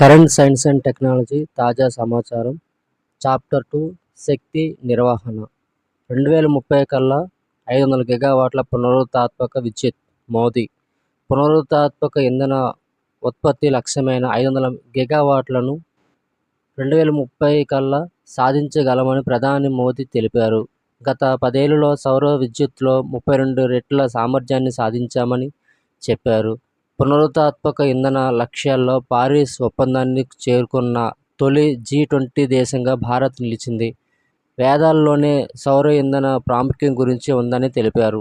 Current science and technology తాజా సమాచారం. Chapter 2 శక్తి నిర్వహణ. 2030 కల్లా 500 గిగావాట్ల పునరుత్పాదక విద్యుత్. మోదీ పునరుత్పాదక ఇంధన ఉత్పత్తి లక్ష్యమైన 500 గిగావాట్లను 2030 కల్లా సాధించగలమని ప్రధాని మోదీ తెలిపారు. గత 10 ఏళ్లలో సౌర విద్యుత్తులో 32 రెట్ల సామర్థ్యాన్ని సాధించామని చెప్పారు. పునరుత్పాదక ఇంధన లక్ష్యాల్లో పారిస్ ఒప్పందాన్ని చేరుకున్న తొలి G20 దేశంగా భారత్ నిలిచింది. వేదాల్లోనే సౌర ఇంధన ప్రాముఖ్యం గురించి ఉందని తెలిపారు.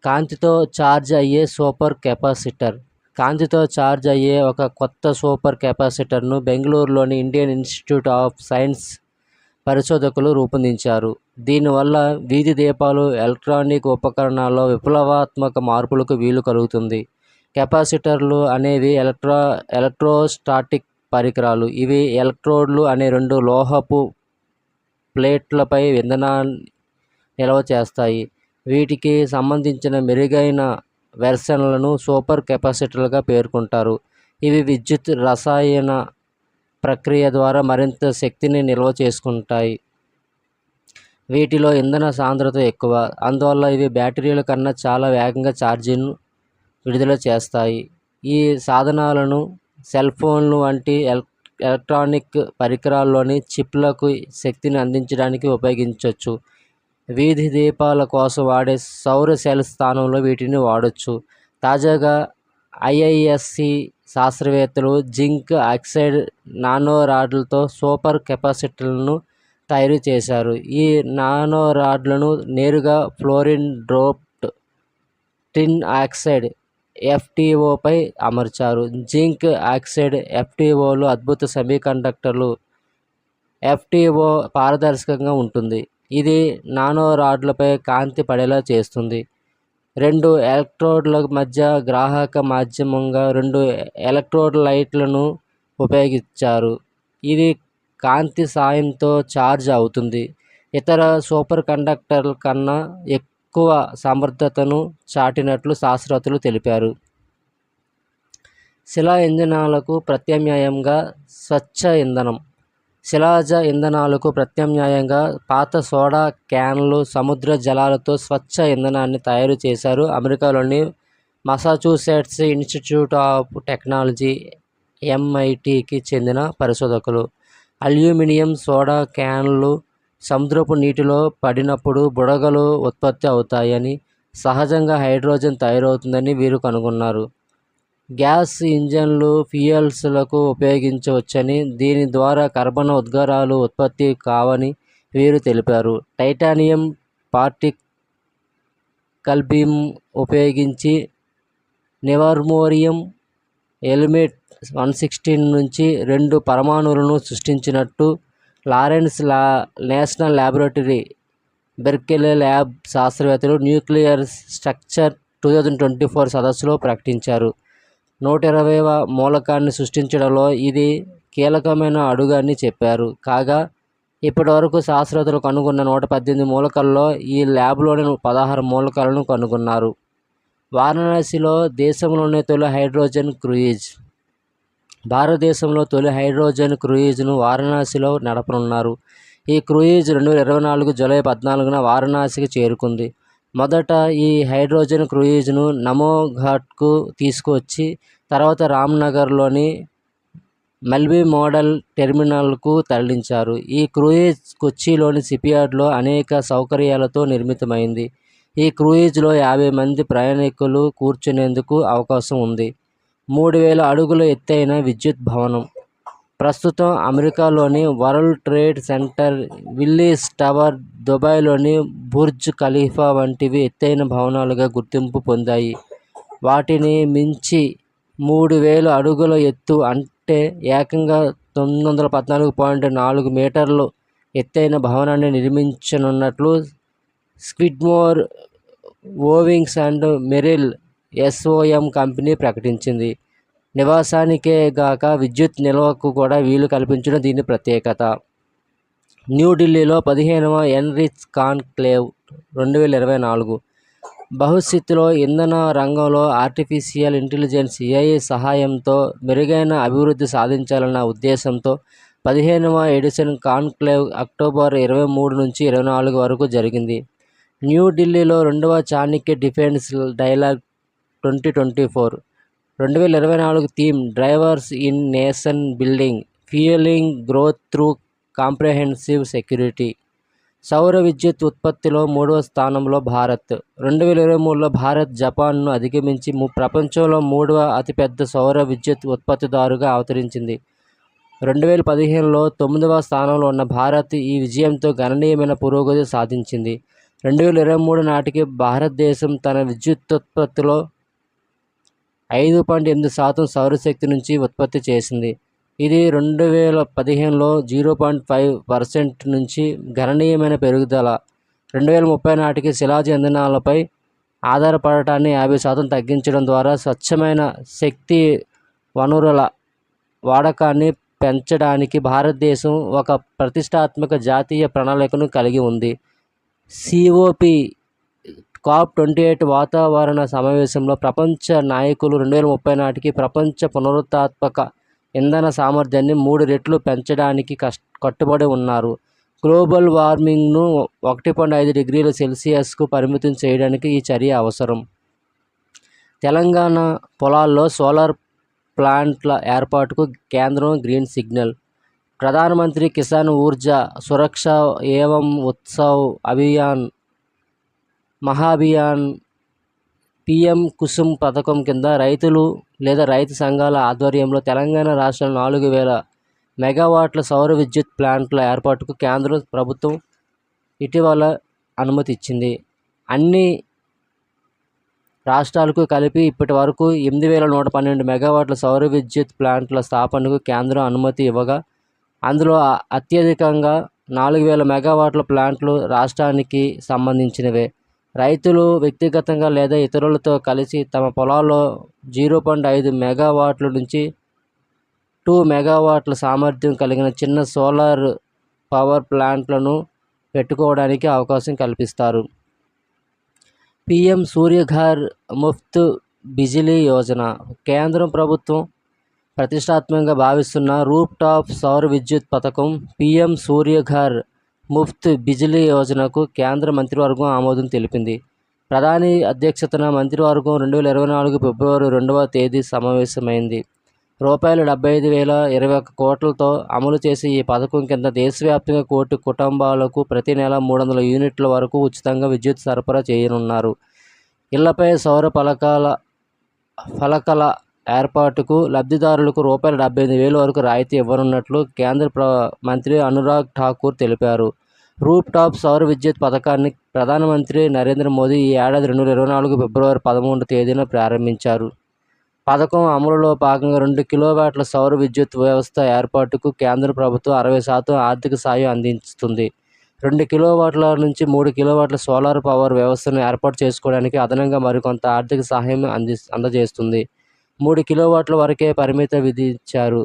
కాంతితో ఛార్జ్ అయ్యే సూపర్ కెపాసిటర్. కాంతితో ఛార్జ్ అయ్యే ఒక కొత్త సూపర్ కెపాసిటర్ను బెంగళూరులోని ఇండియన్ ఇన్స్టిట్యూట్ ఆఫ్ సైన్స్ పరిశోధకులు రూపొందించారు. దీనివల్ల వీధి దీపాలు, ఎలక్ట్రానిక్ ఉపకరణాల్లో విప్లవాత్మక మార్పులకు వీలు కలుగుతుంది. కెపాసిటర్లు అనేవి ఎలక్ట్రోస్టాటిక్ పరికరాలు. ఇవి ఎలక్ట్రోడ్లు అనే 2 లోహపు ప్లేట్లపై ఇంధనాన్ని నిల్వ చేస్తాయి. వీటికి సంబంధించిన మెరుగైన వెర్షన్లను సూపర్ కెపాసిటర్లుగా పేర్కొంటారు. ఇవి విద్యుత్ రసాయన ప్రక్రియ ద్వారా మరింత శక్తిని నిల్వ చేసుకుంటాయి. వీటిలో ఇంధన సాంద్రత ఎక్కువ. అందువల్ల ఇవి బ్యాటరీల కన్నా చాలా వేగంగా ఛార్జీని విడుదల చేస్తాయి. ఈ సాధనాలను సెల్ ఫోన్లు వంటి ఎలక్ట్రానిక్ పరికరాల్లోని చిప్లకు శక్తిని అందించడానికి ఉపయోగించవచ్చు. వీధి దీపాల కోసం వాడే సౌర సెల్ స్థానంలో వీటిని వాడొచ్చు. తాజాగా IISc శాస్త్రవేత్తలు జింక్ ఆక్సైడ్ నానోరాడ్లతో సూపర్ కెపాసిటర్లను తయారు చేశారు. ఈ నానోరాడ్లను నేరుగా ఫ్లోరిన్ డోప్డ్ టిన్ ఆక్సైడ్ FTOపై అమర్చారు. జింక్ ఆక్సైడ్ FTOలు అద్భుత సెమీకండక్టర్లు. FTO పారదర్శకంగా ఉంటుంది. ఇది నానోరాడ్లపై కాంతి పడేలా చేస్తుంది. 2 ఎలక్ట్రోడ్ల మధ్య గ్రాహక మాధ్యమంగా 2 ఎలక్ట్రోడ్ లైట్లను ఉపయోగించారు. ఇది కాంతి సాయంతో ఛార్జ్ అవుతుంది. ఇతర సూపర్ కండక్టర్ల కన్నా ఎక్కువ సమర్థతను చాటినట్లు శాస్త్రవేత్తలు తెలిపారు. శిలా ఇంధనాలకు ప్రత్యామ్నాయంగా స్వచ్ఛ ఇంధనం. శిలాజ ఇంధనాలకు ప్రత్యామ్నాయంగా పాత సోడా క్యాన్లు, సముద్ర జలాలతో స్వచ్ఛ ఇంధనాన్ని తయారు చేశారు అమెరికాలోని మసాచుసెట్స్ ఇన్స్టిట్యూట్ ఆఫ్ టెక్నాలజీ MITకి చెందిన పరిశోధకులు. అల్యూమినియం సోడా క్యాన్లు సముద్రపు నీటిలో పడినప్పుడు బుడగలు ఉత్పత్తి అవుతాయని, సహజంగా హైడ్రోజన్ తయారవుతుందని వీరు కనుగొన్నారు. గ్యాస్ ఇంజన్లు, ఫ్యూయల్స్లకు ఉపయోగించవచ్చని, దీని ద్వారా కర్బన ఉద్గారాలు ఉత్పత్తి కావని వీరు తెలిపారు. టైటానియం పార్టికల్ బీమ్ ఉపయోగించి నివర్మోరియం ఎలిమెంట్ 116 నుంచి 2 పరమాణువులను సృష్టించినట్టు లారెన్స్ నేషనల్ ల్యాబొరేటరీ, బెర్కెలీ ల్యాబ్ శాస్త్రవేత్తలు న్యూక్లియర్ స్ట్రక్చర్ 2024 సదస్సులో ప్రకటించారు. 120వ మూలకాన్ని సృష్టించడంలో ఇది కీలకమైన అడుగని చెప్పారు. కాగా ఇప్పటివరకు శాస్త్రవేత్తలు కనుగొన్న 118 మూలకాల్లో ఈ ల్యాబ్లోని 16 మూలకాలను కనుగొన్నారు. వారణాసిలో దేశంలోనే తొలి హైడ్రోజన్ క్రూయిజ్. భారతదేశంలో తొలి హైడ్రోజన్ క్రూయిజ్ను వారణాసిలో నడపనున్నారు. ఈ క్రూయిజ్ 2024 జూలై 14న వారణాసికి చేరుకుంది. మొదట ఈ హైడ్రోజన్ క్రూయిజ్ను నమోఘాట్కు తీసుకువచ్చి తర్వాత రామ్నగర్లోని మల్బీ మోడల్ టెర్మినల్కు తరలించారు. ఈ క్రూయిజ్ కొచ్చిలోని షిప్యార్డ్లో అనేక సౌకర్యాలతో నిర్మితమైంది. ఈ క్రూయిజ్లో 50 మంది ప్రయాణికులు కూర్చునేందుకు అవకాశం ఉంది. 3000 అడుగుల ఎత్తైన విద్యుత్ భవనం. ప్రస్తుతం అమెరికాలోని World Trade Center, Willis Tower, దుబాయ్లోని బుర్జ్ ఖలీఫా వంటివి ఎత్తైన భవనాలుగా గుర్తింపు పొందాయి. వాటిని మించి 3000 అడుగుల ఎత్తు అంటే ఏకంగా 914.4 మీటర్లు ఎత్తైన భవనాన్ని నిర్మించనున్నట్లు స్క్విడ్మోర్, ఓవింగ్స్ అండ్ మెరిల్ SOM కంపెనీ ప్రకటించింది. నివాసానికే గాక విద్యుత్ నిల్వకు కూడా వీలు కల్పించడం దీని ప్రత్యేకత. న్యూఢిల్లీలో 15వ ఎన్రిచ్ కాన్క్లేవ్ 2024 భవిష్యత్తులో ఇంధన రంగంలో ఆర్టిఫిషియల్ ఇంటెలిజెన్స్ AI సహాయంతో మెరుగైన అభివృద్ధి సాధించాలన్న ఉద్దేశంతో 15వ ఎడిషన్ కాన్క్లేవ్ అక్టోబర్ 23 నుంచి 24 వరకు జరిగింది. న్యూఢిల్లీలో 2వ Chanakya defence dialogue 2024 2024 theme drivers in nation building fuelling growth through comprehensive security. సౌర విద్యుత్ ఉత్పత్తిలో 3వ స్థానంలో భారత్. 2023లో భారత్ జపాన్ను అధిగమించి ప్రపంచంలో 3వ అతిపెద్ద సౌర విద్యుత్ ఉత్పత్తిదారుగా అవతరించింది. 2015లో 9వ స్థానంలో ఉన్న భారత్ ఈ విజయంతో గణనీయమైన పురోగతి సాధించింది. 2023 నాటికి భారతదేశం తన విద్యుదుత్పత్తిలో 5.8% సౌరశక్తి నుంచి ఉత్పత్తి చేసింది. ఇది 2015లో 0.5% నుంచి గణనీయమైన పెరుగుదల. 2030 నాటికి శిలాజ ఇంధనాలపై ఆధారపడటాన్ని 50% తగ్గించడం ద్వారా స్వచ్ఛమైన శక్తి వనరుల వాడకాన్ని పెంచడానికి భారతదేశం ఒక ప్రతిష్టాత్మక జాతీయ ప్రణాళికను కలిగి ఉంది. COP28 వాతావరణ సమావేశంలో ప్రపంచ నాయకులు 2030 నాటికి ప్రపంచ పునరుత్పాదక ఇంధన సామర్థ్యాన్ని 3 రెట్లు పెంచడానికి కట్టుబడి ఉన్నారు. గ్లోబల్ వార్మింగ్ను 1.5 డిగ్రీల సెల్సియస్కు పరిమితం చేయడానికి ఈ చర్య అవసరం. తెలంగాణ పొలాల్లో సోలార్ ప్లాంట్ల ఏర్పాటుకు కేంద్రం గ్రీన్ సిగ్నల్. ప్రధానమంత్రి కిసాన్ ఊర్జా సురక్ష ఏవం ఉత్సవ్ అభియాన్ మహాభియాన్ PM కుసుమ్ పథకం కింద రైతులు లేదా రైతు సంఘాల ఆధ్వర్యంలో తెలంగాణ రాష్ట్రంలో 4,000 మెగావాట్ల సౌర విద్యుత్ ప్లాంట్ల ఏర్పాటుకు కేంద్ర ప్రభుత్వం ఇటీవల అనుమతి ఇచ్చింది. అన్ని రాష్ట్రాలకు కలిపి ఇప్పటి వరకు 8,112 మెగావాట్ల సౌర విద్యుత్ ప్లాంట్ల స్థాపనకు కేంద్రం అనుమతి ఇవ్వగా అందులో అత్యధికంగా 4,000 మెగావాట్ల ప్లాంట్లు రాష్ట్రానికి సంబంధించినవే. రైతులు వ్యక్తిగతంగా లేదా ఇతరులతో కలిసి తమ పొలాల్లో 0.5 మెగావాట్ల నుంచి 2 మెగావాట్ల సామర్థ్యం కలిగిన చిన్న సోలార్ పవర్ ప్లాంట్లను పెట్టుకోవడానికి అవకాశం కల్పిస్తారు. PM సూర్యఘర్ ముఫ్త్ బిజిలీ యోజన. కేంద్రం ప్రభుత్వం ప్రతిష్టాత్మకంగా భావిస్తున్న రూఫ్ టాప్ సౌర విద్యుత్ పథకం PM సూర్యఘర్ ముఫ్త్ బిజిలీ యోజనకు కేంద్ర మంత్రివర్గం ఆమోదం తెలిపింది. ప్రధాని అధ్యక్షతన మంత్రివర్గం 2024 ఫిబ్రవరి 2వ తేదీ సమావేశమైంది. ₹75,021 కోట్లతో అమలు చేసే ఈ పథకం కింద దేశవ్యాప్తంగా 1 కోటి కుటుంబాలకు ప్రతి నెల 300 యూనిట్ల వరకు ఉచితంగా విద్యుత్ సరఫరా చేయనున్నారు. ఇళ్లపై సౌర ఫలకాల ఏర్పాటుకు లబ్ధిదారులకు ₹75,000 వరకు రాయితీ ఇవ్వనున్నట్లు కేంద్ర మంత్రి అనురాగ్ ఠాకూర్ తెలిపారు. రూఫ్ టాప్ సౌర విద్యుత్ పథకాన్ని ప్రధానమంత్రి నరేంద్ర మోదీ ఈ ఏడాది 2024 ఫిబ్రవరి 13వ తేదీన ప్రారంభించారు. పథకం అమలులో భాగంగా 2 కిలోవాట్ల సౌర విద్యుత్ వ్యవస్థ ఏర్పాటుకు కేంద్ర ప్రభుత్వం 60% ఆర్థిక సాయం అందిస్తుంది. 2 కిలోవాట్ల నుంచి 3 కిలోవాట్ల సోలార్ పవర్ వ్యవస్థను ఏర్పాటు చేసుకోవడానికి అదనంగా మరికొంత ఆర్థిక సహాయం అందజేస్తుంది. 3 కిలోవాట్ల వరకే పరిమితి విధించారు.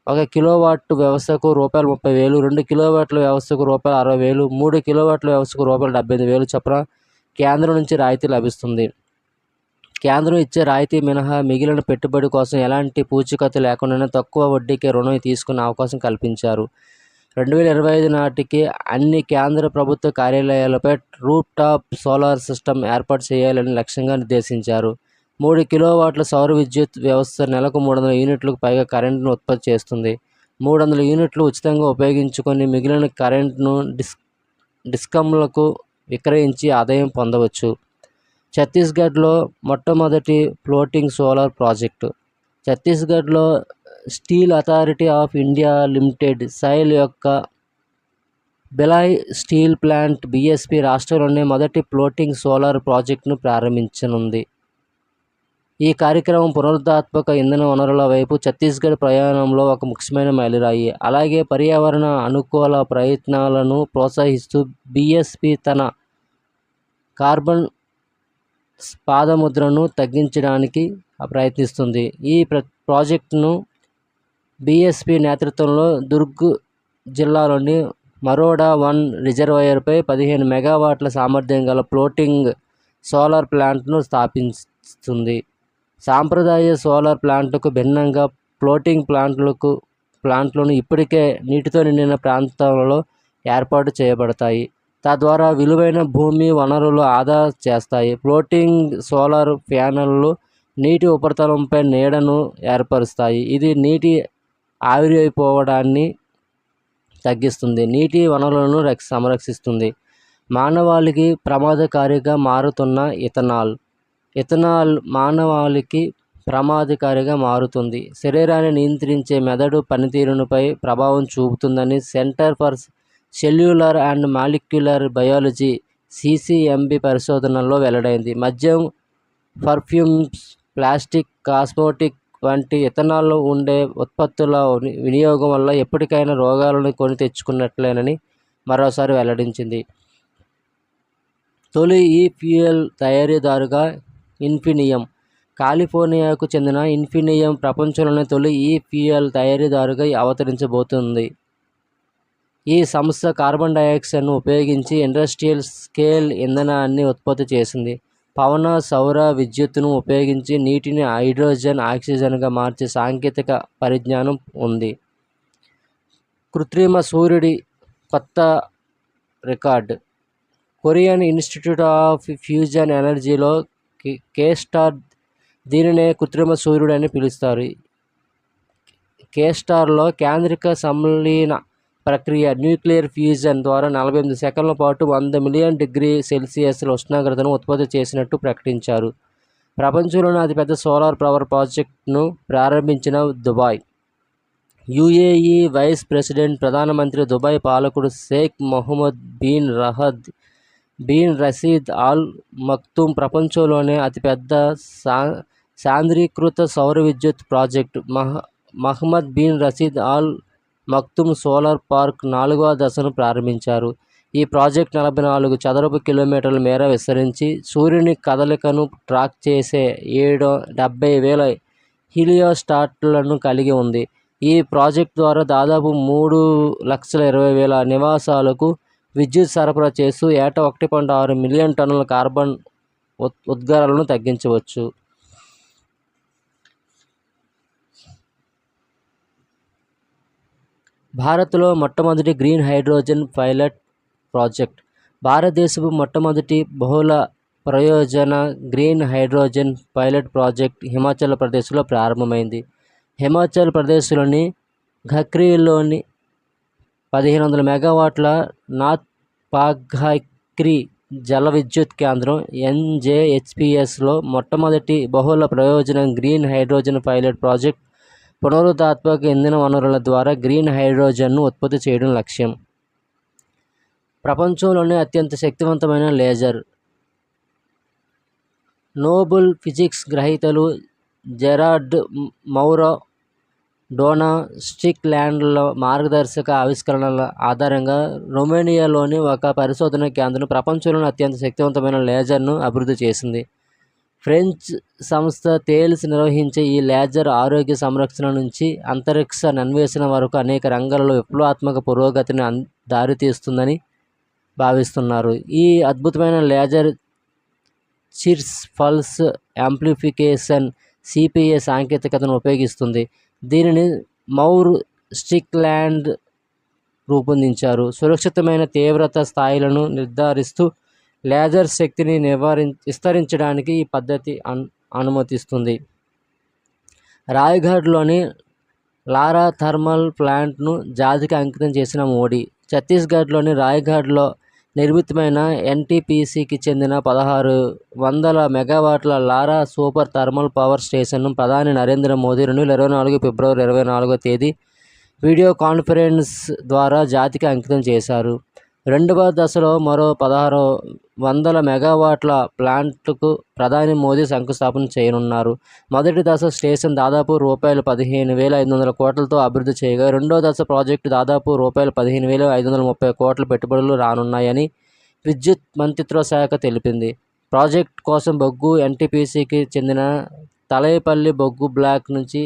1 కిలోవాట్ వ్యవస్థకు ₹30,000, 2 కిలోవాట్ల వ్యవస్థకు ₹60,000, 3 కిలోవాట్ల వ్యవస్థకు ₹75,000 చొప్పున కేంద్రం నుంచి రాయితీ లభిస్తుంది. కేంద్రం ఇచ్చే రాయితీ మినహా మిగిలిన పెట్టుబడి కోసం ఎలాంటి పూచీకత్తు లేకుండానే తక్కువ వడ్డీకే రుణం తీసుకునే అవకాశం కల్పించారు. 2025 నాటికి అన్ని కేంద్ర ప్రభుత్వ కార్యాలయాలపై రూఫ్ టాప్ సోలార్ సిస్టమ్ ఏర్పాటు చేయాలని లక్ష్యంగా నిర్దేశించారు. 3 కిలోవాట్ల సౌర విద్యుత్ వ్యవస్థ నెలకు 300 యూనిట్లకు పైగా కరెంటును ఉత్పత్తి చేస్తుంది. 300 యూనిట్లు ఉచితంగా ఉపయోగించుకొని మిగిలిన కరెంటును డిస్కంలకు విక్రయించి ఆదాయం పొందవచ్చు. ఛత్తీస్గఢ్లో మొట్టమొదటి ఫ్లోటింగ్ సోలార్ ప్రాజెక్టు. ఛత్తీస్గఢ్లో Steel Authority of India Limited SAIL యొక్క బిలాయ్ స్టీల్ ప్లాంట్ BSP రాష్ట్రంలోనే మొదటి ఫ్లోటింగ్ సోలార్ ప్రాజెక్టును ప్రారంభించనుంది. ఈ కార్యక్రమం పునరుత్పాదక ఇంధన వనరుల వైపు ఛత్తీస్గఢ్ ప్రయాణంలో ఒక ముఖ్యమైన మైలురాయి. అలాగే పర్యావరణ అనుకూల ప్రయత్నాలను ప్రోత్సహిస్తూ BSP తన కార్బన్ పాదముద్రను తగ్గించడానికి ప్రయత్నిస్తుంది. ఈ ప్రాజెక్టును BSP నేతృత్వంలో దుర్గ్ జిల్లాలోని మరోడా 1 రిజర్వాయర్పై 15 మెగావాట్ల సామర్థ్యం గల ఫ్లోటింగ్ సోలార్ ప్లాంట్ను స్థాపిస్తుంది. సాంప్రదాయ సోలార్ ప్లాంట్లకు భిన్నంగా ఫ్లోటింగ్ ప్లాంట్లను ఇప్పటికే నీటితో నిండిన ప్రాంతాలలో ఏర్పాటు చేయబడతాయి. తద్వారా విలువైన భూమి వనరులు ఆదా చేస్తాయి. ఫ్లోటింగ్ సోలార్ ప్యానెల్లు నీటి ఉపరితలంపై నీడను ఏర్పరుస్తాయి. ఇది నీటి ఆవిరైపోవడాన్ని తగ్గిస్తుంది, నీటి వనరులను సంరక్షిస్తుంది. మానవాళికి ప్రమాదకారిగా మారుతున్న ఇథనాల్ మానవాళికి ప్రమాదకారిగా మారుతుంది. శరీరాన్ని నియంత్రించే మెదడు పనితీరుపై ప్రభావం చూపుతుందని centre for cellular and molecular biology (CCMB) పరిశోధనల్లో వెల్లడైంది. మద్యం, పర్ఫ్యూమ్స్, ప్లాస్టిక్, కాస్మోటిక్ వంటి ఇథనాల్లో ఉండే ఉత్పత్తుల వినియోగం వల్ల ఎప్పటికైనా రోగాలను కొని తెచ్చుకున్నట్లేనని మరోసారి వెల్లడించింది. తొలి ఈ-ఫ్యూయల్ తయారీదారుగా ఇన్ఫినియం. కాలిఫోర్నియాకు చెందిన ఇన్ఫినియం ప్రపంచంలోనే తొలి ఈ-ఫ్యూయల్ తయారీదారుగా అవతరించబోతోంది. ఈ సంస్థ కార్బన్ డయాక్సైడ్ను ఉపయోగించి ఇండస్ట్రియల్ స్కేల్ ఇంధనాన్ని ఉత్పత్తి చేసింది. పవన, సౌర విద్యుత్తును ఉపయోగించి నీటిని హైడ్రోజన్, ఆక్సిజన్గా మార్చే సాంకేతిక పరిజ్ఞానం ఉంది. కృత్రిమ సూర్యుడి కొత్త record. Korean Institute of Fusion ఎనర్జీలో కేస్టార్, దీనినే కృత్రిమ సూర్యుడు అని పిలుస్తారు. కేస్టార్లో కేంద్రక సంలీన ప్రక్రియ న్యూక్లియర్ ఫ్యూజన్ ద్వారా 48 సెకన్ల పాటు 100 మిలియన్ డిగ్రీ సెల్సియస్ ఉష్ణోగ్రతను ఉత్పత్తి చేసినట్టు ప్రకటించారు. ప్రపంచంలోని అతిపెద్ద సోలార్ పవర్ ప్రాజెక్టును ప్రారంభించిన దుబాయ్. UAE వైస్ ప్రెసిడెంట్, ప్రధానమంత్రి, దుబాయ్ పాలకుడు Sheikh Mohammed bin Rashid Al Maktoum ప్రపంచంలోనే అతిపెద్ద సాంద్రీకృత సౌర విద్యుత్ project Mohammed bin Rashid Al Maktoum solar park 4వ దశను ప్రారంభించారు. ఈ ప్రాజెక్టు 44 చదరపు కిలోమీటర్ల మేర విస్తరించి సూర్యుని కదలికను ట్రాక్ చేసే 70,000 హీలియోస్టాట్లను కలిగి ఉంది. ఈ ప్రాజెక్టు ద్వారా దాదాపు 3,20,000 నివాసాలకు విద్యుత్ సరఫరా చేస్తూ ఏటా 1.6 మిలియన్ టన్నుల కార్బన్ ఉద్గారాలను తగ్గించవచ్చు. భారత్లో మొట్టమొదటి గ్రీన్ హైడ్రోజన్ పైలట్ ప్రాజెక్ట్. భారతదేశపు మొట్టమొదటి బహుళ ప్రయోజన green hydrogen pilot project Himachal ప్రదేశ్లో ప్రారంభమైంది. హిమాచల్ ప్రదేశ్లోని ఖక్రీలోని 1500 మెగావాట్ల నార్త్ పాఘ్రీ జల విద్యుత్ కేంద్రం NJHPSలో మొట్టమొదటి బహుళ ప్రయోజన గ్రీన్ హైడ్రోజన్ పైలట్ ప్రాజెక్ట్. పునరుత్పాదక ఇంధన వనరుల ద్వారా గ్రీన్ హైడ్రోజన్ను ఉత్పత్తి చేయడం లక్ష్యం. ప్రపంచంలోనే అత్యంత శక్తివంతమైన లేజర్. నోబెల్ ఫిజిక్స్ గ్రహీతలు జెరార్డ్ మౌరో, డోనా స్ట్రిక్లాండ్ల మార్గదర్శక ఆవిష్కరణల ఆధారంగా రొమేనియాలోని ఒక పరిశోధనా కేంద్రం ప్రపంచంలోని అత్యంత శక్తివంతమైన లేజర్ను అభివృద్ధి చేసింది. ఫ్రెంచ్ సంస్థ థేల్స్ నిర్వహించే ఈ లేజర్ ఆరోగ్య సంరక్షణ నుంచి అంతరిక్ష అన్వేషణ వరకు అనేక రంగాలలో విప్లవాత్మక పురోగతిని దారితీస్తుందని భావిస్తున్నారు. ఈ అద్భుతమైన లేజర్ చిర్స్ పల్స్ యాంప్లిఫికేషన్ (CPA) సాంకేతికతను ఉపయోగిస్తుంది. దీనిని మౌర్ స్ట్రిక్లాండ్ రూపొందించారు. సురక్షితమైన తీవ్రత స్థాయిలను నిర్ధారిస్తూ లేజర్ శక్తిని విస్తరించడానికి ఈ పద్ధతి అనుమతిస్తుంది. రాయ్గఢ్లోని లారా థర్మల్ ప్లాంట్ను జాతికి అంకితం చేసిన మోడీ. ఛత్తీస్గఢ్లోని రాయ్గఢ్లో నిర్మితమైన NTPCకి చెందిన 1600 మెగావాట్ల లారా సూపర్ థర్మల్ పవర్ స్టేషన్ను ప్రధాని నరేంద్ర మోదీ 2024 ఫిబ్రవరి 24వ తేదీ వీడియో కాన్ఫరెన్స్ ద్వారా జాతికి అంకితం చేశారు. రెండవ దశలో మరో 1600 మెగావాట్ల ప్లాంట్కు ప్రధాని మోదీ శంకుస్థాపన చేయనున్నారు. మొదటి దశ స్టేషన్ దాదాపు రూ. 15,500 కోట్లతో అభివృద్ధి చేయగా, రెండో దశ ప్రాజెక్టు దాదాపు రూ. 15,530 కోట్ల పెట్టుబడులు రానున్నాయని విద్యుత్ మంత్రిత్వ శాఖ తెలిపింది. ప్రాజెక్టు కోసం బొగ్గు NTPCకి చెందిన తలైపల్లి బొగ్గు బ్లాక్ నుంచి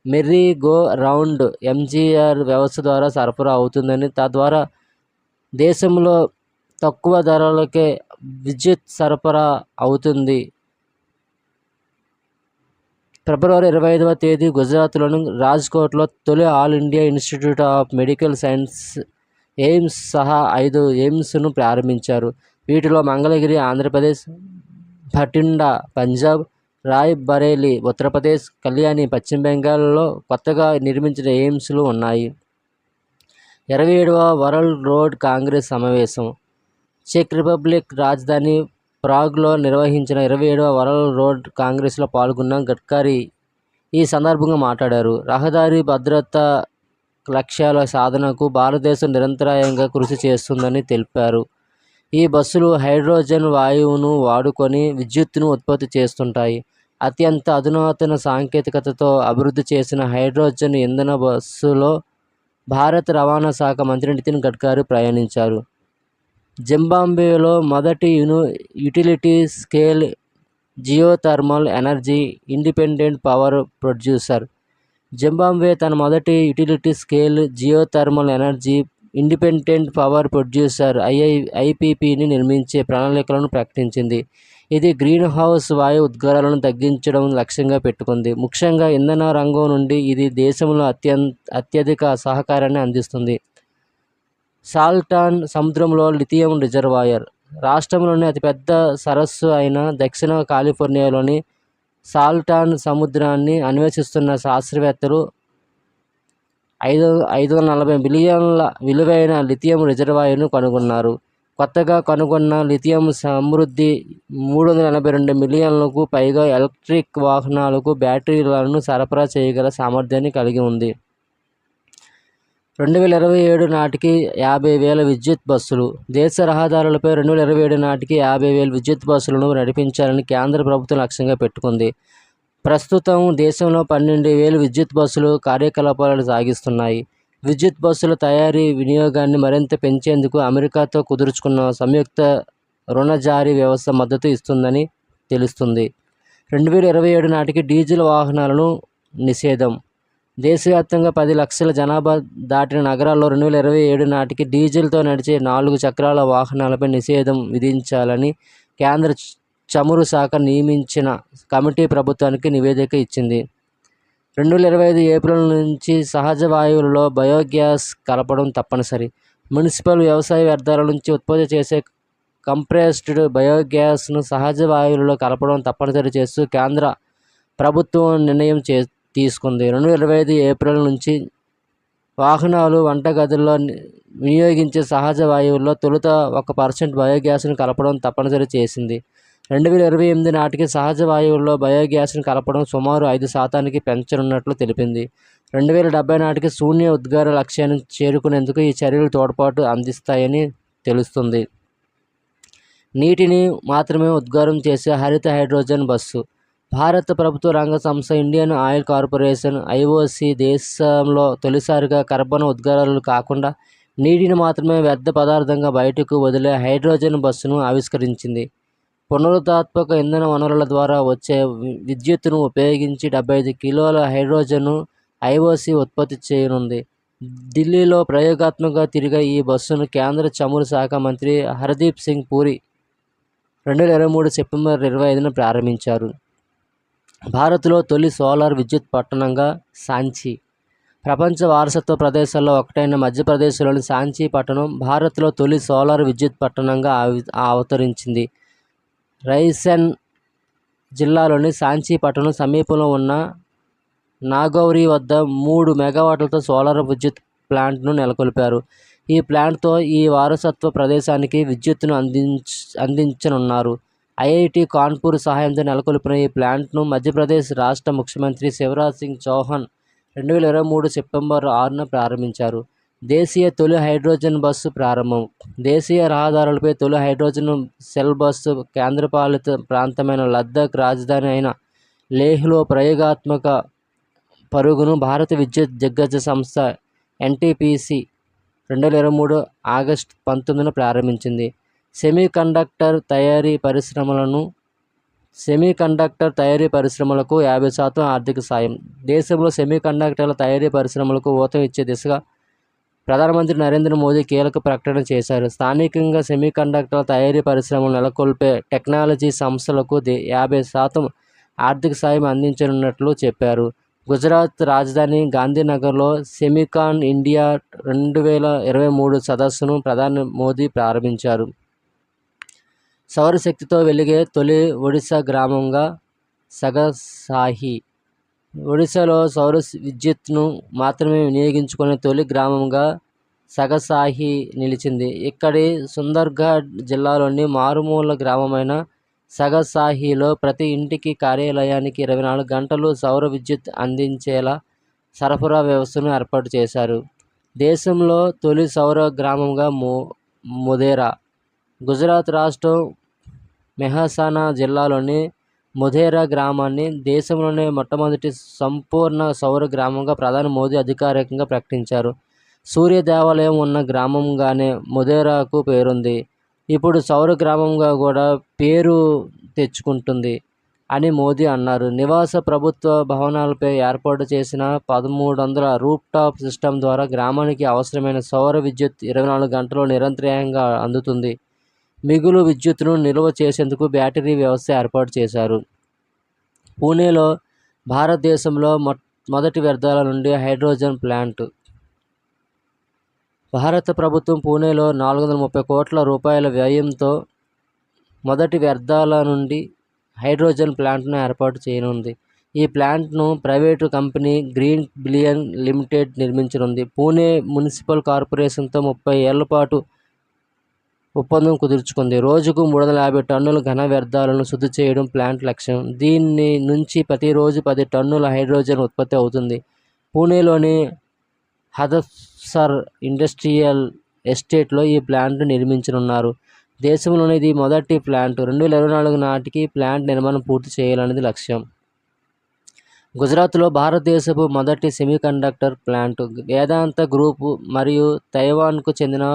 మెర్రీ గో రౌండ్ MGR వ్యవస్థ ద్వారా సరఫరా అవుతుందని, తద్వారా దేశంలో తక్కువ ధరలకే విద్యుత్ సరఫరా అవుతుంది. ఫిబ్రవరి 25వ తేదీ గుజరాత్లోని రాజ్కోట్లో తొలి all India institute of medical science AIIMS సహా 5 ఎయిమ్స్ను ప్రారంభించారు. వీటిలో మంగళగిరి ఆంధ్రప్రదేశ్, భటిండా పంజాబ్, రాయ్ బరేలీ ఉత్తరప్రదేశ్, కళ్యాణి పశ్చిమ బెంగాల్లో కొత్తగా నిర్మించిన ఎయిమ్స్లు ఉన్నాయి. 27వ వరల్డ్ రోడ్ కాంగ్రెస్ సమావేశం. చెక్ రిపబ్లిక్ రాజధాని ప్రాగ్లో నిర్వహించిన 27వ వరల్డ్ రోడ్ కాంగ్రెస్లో పాల్గొన్న గడ్కరీ ఈ సందర్భంగా మాట్లాడారు. రహదారి భద్రత లక్ష్యాల సాధనకు భారతదేశం నిరంతరాయంగా కృషి చేస్తుందని తెలిపారు. ఈ బస్సులు హైడ్రోజన్ వాయువును వాడుకొని విద్యుత్తును ఉత్పత్తి చేస్తుంటాయి. అత్యంత అధునాతన సాంకేతికతతో అభివృద్ధి చేసిన హైడ్రోజన్ ఇంధన బస్సులో భారత రవాణా శాఖ మంత్రి నితిన్ గడ్కరీ ప్రయాణించారు. జింబాబ్వేలో మొదటి utility scale geothermal energy independent power producer. Zimbabwe తన మొదటి utility scale geothermal energy independent power producer ఐపీపీని నిర్మించే ప్రణాళికలను ప్రకటించింది. ఇది గ్రీన్ హౌస్ వాయు ఉద్గారాలను తగ్గించడం లక్ష్యంగా పెట్టుకుంది. ముఖ్యంగా ఇంధన రంగం నుండి ఇది దేశంలో అత్యధిక సహకారాన్ని అందిస్తుంది. సాల్టాన్ సముద్రంలో లిథియం రిజర్వాయర్. రాష్ట్రంలోని అతిపెద్ద సరస్సు అయిన దక్షిణ కాలిఫోర్నియాలోని సాల్టాన్ సముద్రాన్ని అన్వేషిస్తున్న శాస్త్రవేత్తలు 540 బిలియన్ల విలువైన లిథియం రిజర్వాయర్ను కనుగొన్నారు. కొత్తగా కనుగొన్న లిథియం సమృద్ధి 382 మిలియన్లకు పైగా ఎలక్ట్రిక్ వాహనాలకు బ్యాటరీలను సరఫరా చేయగల సామర్థ్యాన్ని కలిగి ఉంది. 2027 నాటికి 50,000 విద్యుత్ బస్సులు. దేశ రహదారులపై 2027 నాటికి 50,000 విద్యుత్ బస్సులను నడిపించాలని కేంద్ర ప్రభుత్వం లక్ష్యంగా పెట్టుకుంది. ప్రస్తుతం దేశంలో 12,000 విద్యుత్ బస్సులు కార్యకలాపాలను సాగిస్తున్నాయి. విద్యుత్ బస్సుల తయారీ వినియోగాన్ని మరింత పెంచేందుకు అమెరికాతో కుదుర్చుకున్న సంయుక్త రుణ జారీ వ్యవస్థ మద్దతు ఇస్తుందని తెలుస్తుంది. 2027 నాటికి డీజిల్ వాహనాలను నిషేధం. దేశవ్యాప్తంగా 10 లక్షల జనాభా దాటిన నగరాల్లో 2027 నాటికి డీజిల్తో నడిచే 4 చక్రాల వాహనాలపై నిషేధం విధించాలని కేంద్ర చమురు శాఖ నియమించిన కమిటీ ప్రభుత్వానికి నివేదిక ఇచ్చింది. 2025 ఏప్రిల్ నుంచి సహజ వాయువులలో బయోగ్యాస్ కలపడం తప్పనిసరి. మున్సిపల్ వ్యవసాయ వ్యర్థాల నుంచి ఉత్పత్తి చేసే కంప్రెస్డ్ బయోగ్యాస్ను సహజ వాయువులలో కలపడం తప్పనిసరి చేస్తూ కేంద్ర ప్రభుత్వం నిర్ణయం తీసుకుంది. 2025 ఏప్రిల్ నుంచి వాహనాలు, వంటగదుల్లో వినియోగించే సహజ వాయువుల్లో తొలుత 1% బయోగ్యాస్ను కలపడం తప్పనిసరి చేసింది. 2028 నాటికి సహజ వాయువుల్లో బయోగ్యాస్ను కలపడం సుమారు 5% పెంచనున్నట్లు తెలిపింది. 2070 నాటికి శూన్య ఉద్గార లక్ష్యాన్ని చేరుకునేందుకు ఈ చర్యలు తోడ్పాటు అందిస్తాయని తెలుస్తుంది. నీటిని మాత్రమే ఉద్గారం చేసే హరిత హైడ్రోజన్ బస్సు. భారత ప్రభుత్వ రంగ సంస్థ ఇండియన్ ఆయిల్ కార్పొరేషన్ ఐఓసీ దేశంలో తొలిసారిగా కర్బన ఉద్గారాలు కాకుండా నీటిని మాత్రమే వ్యర్థ పదార్థంగా బయటకు వదిలే హైడ్రోజన్ బస్సును ఆవిష్కరించింది. పునరుత్పాదక ఇంధన వనరుల ద్వారా వచ్చే విద్యుత్తును ఉపయోగించి 75 కిలోల హైడ్రోజన్ను ఐఓసీ ఉత్పత్తి చేయనుంది. ఢిల్లీలో ప్రయోగాత్మకంగా తిరిగే ఈ బస్సును కేంద్ర చమురు శాఖ మంత్రి హర్దీప్ సింగ్ పూరి 2023 సెప్టెంబర్ 25న ప్రారంభించారు. భారత్లో తొలి సోలార్ విద్యుత్ పట్టణంగా సాంచి. ప్రపంచ వారసత్వ ప్రదేశాల్లో ఒకటైన మధ్యప్రదేశ్లోని సాంచి పట్టణం భారత్లో తొలి సోలార్ విద్యుత్ పట్టణంగా అవతరించింది. రైసేన్ జిల్లాలోని సాంచి పట్టణం సమీపంలో ఉన్న నాగౌరీ వద్ద 3 మెగావాట్లతో సోలార్ విద్యుత్ ప్లాంట్ను నెలకొల్పారు. ఈ ప్లాంట్తో ఈ వారసత్వ ప్రదేశానికి విద్యుత్తును అందించనున్నారు. ఐఐటి కాన్పూర్ సహాయంతో నెలకొల్పిన ఈ ప్లాంట్ను మధ్యప్రదేశ్ రాష్ట్ర ముఖ్యమంత్రి శివరాజ్ సింగ్ చౌహాన్ 2023 సెప్టెంబర్ 6న ప్రారంభించారు. దేశీయ తొలి హైడ్రోజన్ బస్సు ప్రారంభం. దేశీయ రహదారులపై తొలి హైడ్రోజన్ సెల్ బస్సు కేంద్రపాలిత ప్రాంతమైన లద్దాఖ్ రాజధాని అయిన లేహ్లో ప్రయోగాత్మక పరుగును భారత విద్యుత్ దిగ్గజ సంస్థ ఎన్టీపీసీ 2023 ఆగస్టు 19న ప్రారంభించింది. సెమీకండక్టర్ తయారీ పరిశ్రమలకు 50% ఆర్థిక సాయం. దేశంలో సెమీకండక్టర్ల తయారీ పరిశ్రమలకు ఊతం ఇచ్చే దిశగా ప్రధానమంత్రి నరేంద్ర మోదీ కీలక ప్రకటన చేశారు. స్థానికంగా సెమీకండక్టర్ల తయారీ పరిశ్రమలు నెలకొల్పే టెక్నాలజీ సంస్థలకు 50% ఆర్థిక సాయం అందించనున్నట్లు చెప్పారు. గుజరాత్ రాజధాని గాంధీనగర్లో సెమీకాన్ ఇండియా 2023 సదస్సును ప్రధాని మోదీ ప్రారంభించారు. సౌరశక్తితో వెలిగే తొలి ఒడిశా గ్రామంగా సగసాహి. ఒడిశాలో సౌర విద్యుత్ను మాత్రమే వినియోగించుకునే తొలి గ్రామంగా సగసాహి నిలిచింది. ఇక్కడి సుందర్ఘడ్ జిల్లాలోని మారుమూల గ్రామమైన సగసాహిలో ప్రతి ఇంటికి, కార్యాలయానికి 24 గంటలు సౌర విద్యుత్ అందించేలా సరఫరా వ్యవస్థను ఏర్పాటు చేశారు. దేశంలో తొలి సౌర గ్రామంగా మొధేరా. గుజరాత్ రాష్ట్రం మెహసానా జిల్లాలోని మొధేరా గ్రామాన్ని దేశంలోనే మొట్టమొదటి సంపూర్ణ సౌర గ్రామంగా ప్రధాని మోదీ అధికారికంగా ప్రకటించారు. సూర్య దేవాలయం ఉన్న గ్రామంగానే మొధేరాకు పేరుంది. ఇప్పుడు సౌర గ్రామంగా కూడా పేరు తెచ్చుకుంటుంది అని మోదీ అన్నారు. నివాస ప్రభుత్వ భవనాలపై ఏర్పాటు చేసిన 1300 రూఫ్టాప్ సిస్టమ్ ద్వారా గ్రామానికి అవసరమైన సౌర విద్యుత్ 24 గంటలు నిరంతరాయంగా అందుతుంది. మిగులు విద్యుత్తును నిల్వ చేసేందుకు బ్యాటరీ వ్యవస్థ ఏర్పాటు చేశారు. పూణేలో భారతదేశంలో మొదటి వ్యర్థాల నుండి హైడ్రోజన్ ప్లాంట్. భారత ప్రభుత్వం పూణేలో 430 కోట్ల రూపాయల వ్యయంతో మొదటి వ్యర్థాల నుండి హైడ్రోజన్ ప్లాంట్ను ఏర్పాటు చేయనుంది. ఈ ప్లాంట్ను private company Green Billion Limited నిర్మించనుంది. పూణే మున్సిపల్ కార్పొరేషన్తో 30 ఏళ్ల పాటు ఒప్పందం కుదుర్చుకుంది. రోజుకు 350 టన్నుల ఘన వ్యర్థాలను శుద్ధి చేయడం ప్లాంట్ లక్ష్యం. దీని నుంచి ప్రతిరోజు 10 టన్నుల హైడ్రోజన్ ఉత్పత్తి అవుతుంది. పూణేలోని హదఫ్సర్ ఇండస్ట్రియల్ ఎస్టేట్లో ఈ ప్లాంట్ను నిర్మించనున్నారు. దేశంలోనే ఇది మొదటి ప్లాంట్. 2024 నాటికి ప్లాంట్ నిర్మాణం పూర్తి చేయాలనేది లక్ష్యం. గుజరాత్లో భారతదేశపు మొదటి సెమీకండక్టర్ ప్లాంట్. వేదాంత గ్రూప్ మరియు తైవాన్కు చెందిన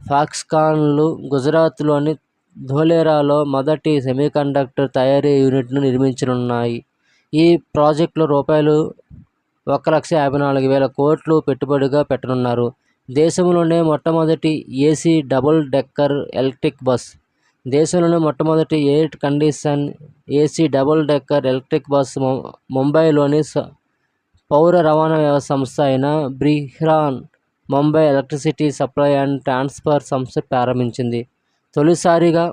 ఫాక్స్కాన్లు గుజరాత్లోని ధోలేరాలో మొదటి సెమీకండక్టర్ తయారీ యూనిట్ను నిర్మించనున్నాయి. ఈ ప్రాజెక్టులో ₹1,54,000 కోట్లు పెట్టుబడిగా పెట్టనున్నారు. దేశంలోనే మొట్టమొదటి AC double decker electric bus. దేశంలోనే మొట్టమొదటి air condition AC double decker electric bus ముంబైలోని పౌర రవాణా సంస్థ అయిన Brihan Mumbai electricity supply and transfer సంస్థ ప్రారంభించింది. తొలిసారిగా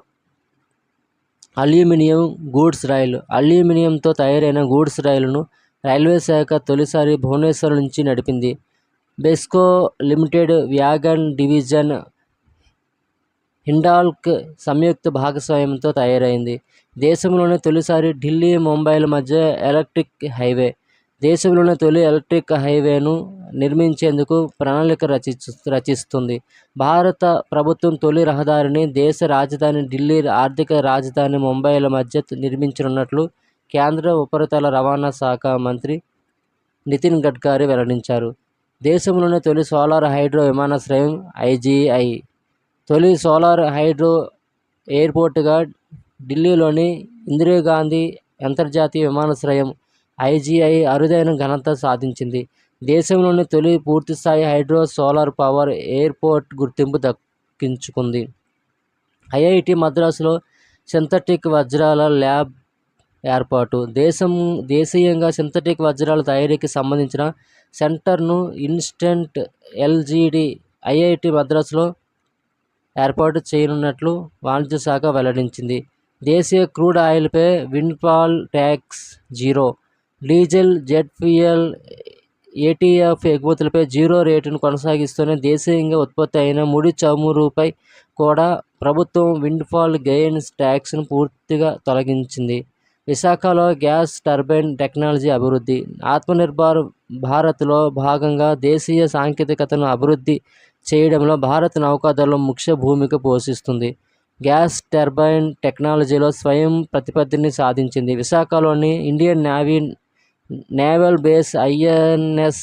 అల్యూమినియం గూడ్స్ రైలు. అల్యూమినియంతో తయారైన గూడ్స్ రైలును రైల్వే శాఖ తొలిసారి భువనేశ్వర్ నుంచి నడిపింది. బెస్కో లిమిటెడ్ వ్యాగన్ డివిజన్ హిండాల్క్ సంయుక్త భాగస్వామ్యంతో తయారైంది. దేశంలోనే తొలిసారి ఢిల్లీ ముంబైల మధ్య ఎలక్ట్రిక్ హైవే. దేశంలోనే తొలి ఎలక్ట్రిక్ హైవేను నిర్మించేందుకు ప్రణాళిక రచిస్తుంది. భారత ప్రభుత్వం తొలి రహదారిని దేశ రాజధాని ఢిల్లీ, ఆర్థిక రాజధాని ముంబైల మధ్య నిర్మించనున్నట్లు కేంద్ర ఉపరితల రవాణా శాఖ మంత్రి నితిన్ గడ్కరీ వెల్లడించారు. దేశంలోనే తొలి సోలార్ హైడ్రో విమానాశ్రయం ఐజీఐ. తొలి సోలార్ హైడ్రో ఎయిర్పోర్టుగా ఢిల్లీలోని ఇందిరాగాంధీ అంతర్జాతీయ విమానాశ్రయం ఐజీఐ అరుదైన ఘనత సాధించింది. దేశంలోని తొలి పూర్తిస్థాయి హైడ్రో సోలార్ పవర్ ఎయిర్పోర్ట్ గుర్తింపు దక్కించుకుంది. ఐఐటి మద్రాసులో సింథటిక్ వజ్రాల ల్యాబ్ ఏర్పాటు. దేశీయంగా సింథటిక్ వజ్రాల తయారీకి సంబంధించిన సెంటర్ను ఇన్స్టెంట్ ఎల్జీడీ ఐఐటి మద్రాసులో ఏర్పాటు చేయనున్నట్లు వాణిజ్య శాఖ వెల్లడించింది. దేశీయ క్రూడ్ ఆయిల్పై windfall tax zero. Diesel, jet fuel, ATF ఎగుమతులపై జీరో రేటును కొనసాగిస్తూనే దేశీయంగా ఉత్పత్తి అయిన ముడి చమురుపై కూడా ప్రభుత్వం విండ్ఫాల్ గెయిన్స్ ట్యాక్స్ను పూర్తిగా తొలగించింది. విశాఖలో గ్యాస్ టర్బైన్ టెక్నాలజీ అభివృద్ధి. ఆత్మనిర్భర్ భారత్లో భాగంగా దేశీయ సాంకేతికతను అభివృద్ధి చేయడంలో భారత నౌకాదళం ముఖ్య భూమిక పోషిస్తుంది. గ్యాస్ టర్బైన్ టెక్నాలజీలో స్వయం ప్రతిపత్తిని సాధించింది. విశాఖలోని ఇండియన్ నేవల్ బేస్ ఐఎన్ఎస్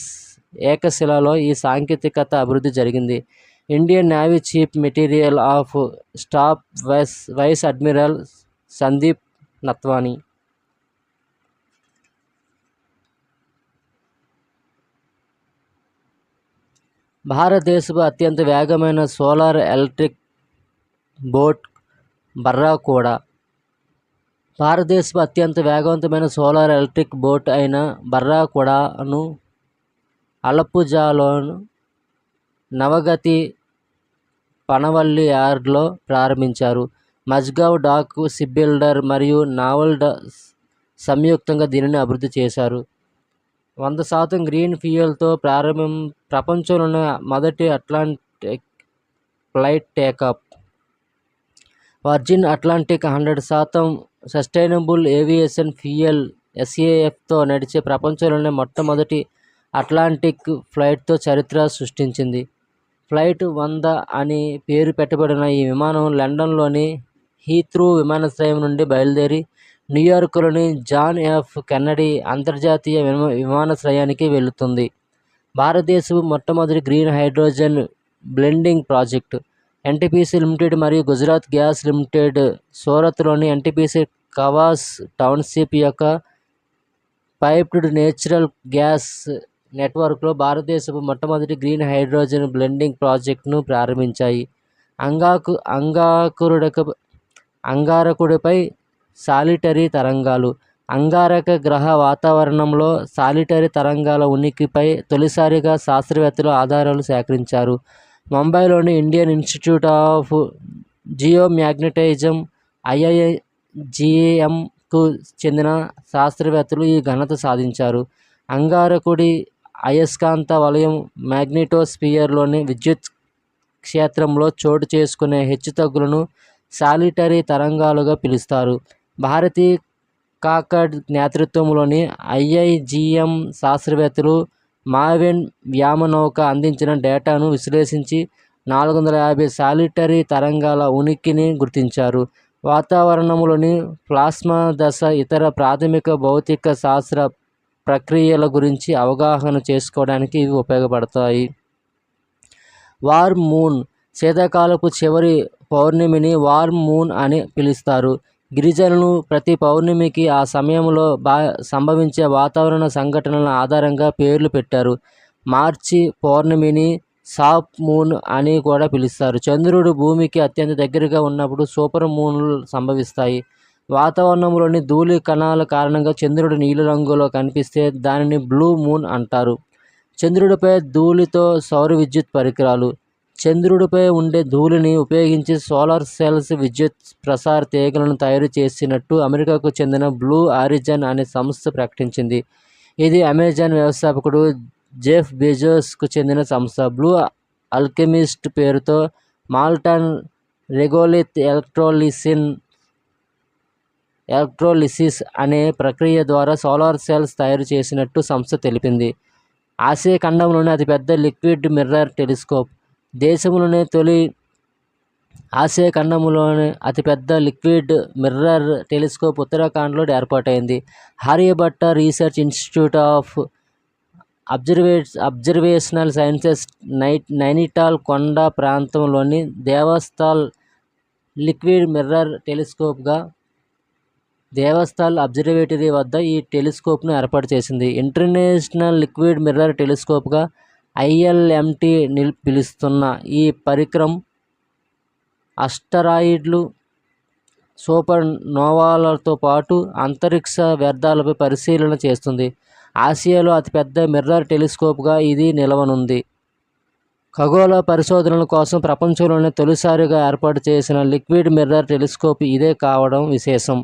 ఏకశిలలో ఈ సాంకేతికత అభివృద్ధి జరిగింది. Indian navy chief material of staff vice admiral Sandeep Natwani. భారతదేశపు అత్యంత వేగమైన సోలార్ ఎలక్ట్రిక్ బోట్ బర్రాకుడా. భారతదేశపు అత్యంత వేగవంతమైన సోలార్ ఎలక్ట్రిక్ బోట్ అయిన బర్రాకుడాను అలప్పుజాలోను నవగతి పనవల్లి యార్డ్లో ప్రారంభించారు. మజ్గావ్ డాక్ షిప్బిల్డర్ మరియు నావల్ సంయుక్తంగా దీనిని అభివృద్ధి చేశారు. 100% గ్రీన్ ఫ్యూయల్తో ప్రపంచంలోనే మొదటి Atlantic flight takeoff. Virgin Atlantic 100% sustainable aviation fuel SAFతో నడిచే ప్రపంచంలోనే మొట్టమొదటి అట్లాంటిక్ ఫ్లైట్తో చరిత్ర సృష్టించింది. ఫ్లైట్ 100 అని పేరు పెట్టబడిన ఈ విమానం లండన్లోని హీత్రూ విమానాశ్రయం నుండి బయలుదేరి న్యూయార్క్లోని జాన్ ఎఫ్ కెన్నడీ అంతర్జాతీయ విమానాశ్రయానికి వెళుతుంది. భారతదేశపు మొట్టమొదటి green hydrogen blending project. NTPC limited మరియు గుజరాత్ గ్యాస్ లిమిటెడ్ సూరత్లోని NTPC కవాస్ టౌన్షిప్ యొక్క పైప్డ్ నేచురల్ గ్యాస్ నెట్వర్క్లో భారతదేశపు మొట్టమొదటి గ్రీన్ హైడ్రోజన్ బ్లెండింగ్ ప్రాజెక్టును ప్రారంభించాయి. అంగారకుడిపై సాలిటరీ తరంగాలు. అంగారక గ్రహ వాతావరణంలో సాలిటరీ తరంగాల ఉనికిపై తొలిసారిగా శాస్త్రవేత్తలు ఆధారాలు సేకరించారు. ముంబైలోని ఇండియన్ ఇన్స్టిట్యూట్ ఆఫ్ జియోమ్యాగ్నెటిజం IIGM-కు చెందిన శాస్త్రవేత్తలు ఈ ఘనత సాధించారు. అంగారకుడి అయస్కాంత వలయం మ్యాగ్నెటోస్ఫియర్లోని విద్యుత్ క్షేత్రంలో చోటు చేసుకునే హెచ్చుతగ్గులను సాలిటరీ తరంగాలుగా పిలుస్తారు. భారతీ కాకడ్ నేతృత్వంలోని IIGM శాస్త్రవేత్తలు మావెన్ వ్యామనౌక అందించిన డేటాను విశ్లేషించి 450 సాలిటరీ తరంగాల ఉనికిని గుర్తించారు. వాతావరణంలోని ప్లాస్మా దశ ఇతర ప్రాథమిక భౌతిక శాస్త్ర ప్రక్రియల గురించి అవగాహన చేసుకోవడానికి ఇవి ఉపయోగపడతాయి. Worm moon. శీతాకాలపు చివరి పౌర్ణమిని వార్మ్ మూన్ అని పిలుస్తారు. గిరిజనులు ప్రతి పౌర్ణమికి ఆ సమయంలో సంభవించే వాతావరణ సంఘటనల ఆధారంగా పేర్లు పెట్టారు. మార్చి పౌర్ణమిని సాఫ్ మూన్ అని కూడా పిలుస్తారు. చంద్రుడు భూమికి అత్యంత దగ్గరగా ఉన్నప్పుడు సూపర్ మూన్లు సంభవిస్తాయి. వాతావరణంలోని ధూళి కణాల కారణంగా చంద్రుడు నీలిరంగులో కనిపిస్తే దానిని బ్లూ మూన్ అంటారు. చంద్రుడిపై ధూళితో సౌర విద్యుత్ పరికరాలు. చంద్రుడిపై ఉండే ధూళిని ఉపయోగించి సోలార్ సెల్స్ విద్యుత్ ప్రసార తీగలను తయారు చేసినట్టు అమెరికాకు చెందిన బ్లూ ఆరిజిన్ అనే సంస్థ ప్రకటించింది. ఇది అమెజాన్ వ్యవస్థాపకుడు జెఫ్ బెజోస్కు చెందిన సంస్థ. బ్లూ ఆల్కెమిస్ట్ పేరుతో మాల్టన్ రెగోలిత్ ఎలక్ట్రోలిసిస్ అనే ప్రక్రియ ద్వారా సోలార్ సెల్స్ తయారు చేసినట్టు సంస్థ తెలిపింది. ఆసియా ఖండంలోని అతిపెద్ద లిక్విడ్ మిర్రర్ టెలిస్కోప్. దేశంలోనే తొలి ఆసియా ఖండంలోని అతిపెద్ద లిక్విడ్ మిర్రర్ టెలిస్కోప్ ఉత్తరాఖండ్లో ఏర్పాటైంది. Aryabhatta research institute of observational sciences Nainital కొండ ప్రాంతంలోని దేవస్థాల్ లిక్విడ్ మిర్రర్ టెలిస్కోప్గా దేవస్థాల్ అబ్జర్వేటరీ వద్ద ఈ టెలిస్కోప్ను ఏర్పాటు చేసింది. ఇంటర్నేషనల్ లిక్విడ్ మిర్రర్ టెలిస్కోప్గా ILMT పిలుస్తున్న ఈ పరికరం అస్టరాయిడ్లు, సూపర్ నోవాలతో పాటు అంతరిక్ష వ్యర్థాలపై పరిశీలన చేస్తుంది. ఆసియాలో అతిపెద్ద మిర్రర్ టెలిస్కోప్గా ఇది నిలవనుంది. ఖగోళ పరిశోధనల కోసం ప్రపంచంలోనే తొలిసారిగా ఏర్పాటు చేసిన లిక్విడ్ మిర్రర్ టెలిస్కోప్ ఇదే కావడం విశేషం.